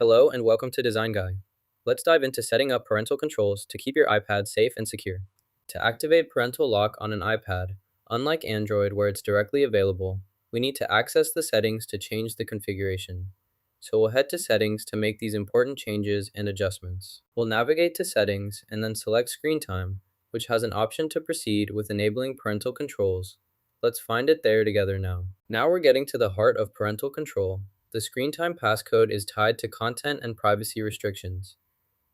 Hello and welcome to Design Guy. Let's dive into setting up parental controls to keep your iPad safe and secure. To activate parental lock on an iPad, unlike Android where it's directly available, we need to access the settings to change the configuration. So we'll head to settings to make these important changes and adjustments. We'll navigate to settings and then select screen time, which has an option to proceed with enabling parental controls. Let's find it there together now. Now we're getting to the heart of parental control. The screen time passcode is tied to content and privacy restrictions.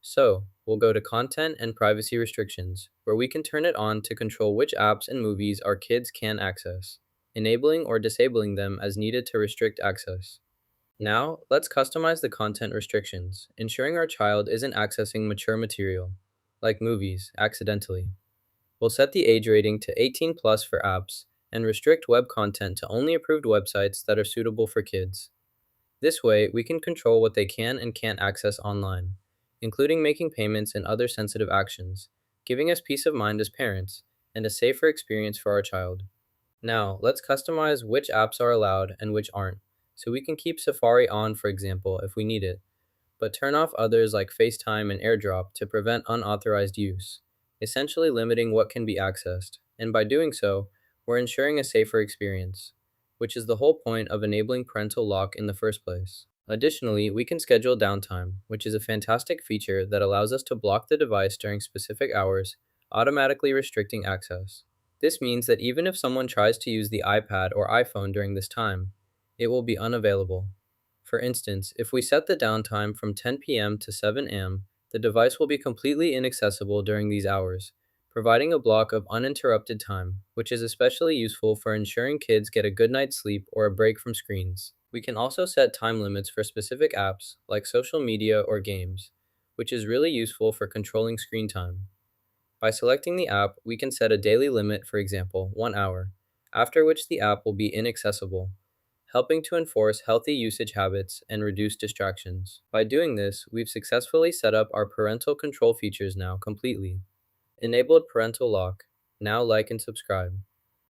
So, we'll go to Content and Privacy Restrictions, where we can turn it on to control which apps and movies our kids can access, enabling or disabling them as needed to restrict access. Now, let's customize the content restrictions, ensuring our child isn't accessing mature material, like movies, accidentally. We'll set the age rating to 18 plus for apps and restrict web content to only approved websites that are suitable for kids. This way, we can control what they can and can't access online, including making payments and other sensitive actions, giving us peace of mind as parents and a safer experience for our child. Now, let's customize which apps are allowed and which aren't, so we can keep Safari on, for example, if we need it, but turn off others like FaceTime and AirDrop to prevent unauthorized use, essentially limiting what can be accessed. And by doing so, we're ensuring a safer experience, which is the whole point of enabling parental lock in the first place. Additionally, we can schedule downtime, which is a fantastic feature that allows us to block the device during specific hours, automatically restricting access. This means that even if someone tries to use the iPad or iPhone during this time, it will be unavailable. For instance, if we set the downtime from 10 p.m. to 7 a.m., the device will be completely inaccessible during these hours, providing a block of uninterrupted time, which is especially useful for ensuring kids get a good night's sleep or a break from screens. We can also set time limits for specific apps, like social media or games, which is really useful for controlling screen time. By selecting the app, we can set a daily limit, for example, 1 hour, after which the app will be inaccessible, helping to enforce healthy usage habits and reduce distractions. By doing this, we've successfully set up our parental control features now completely. Enabled parental lock. Now like and subscribe.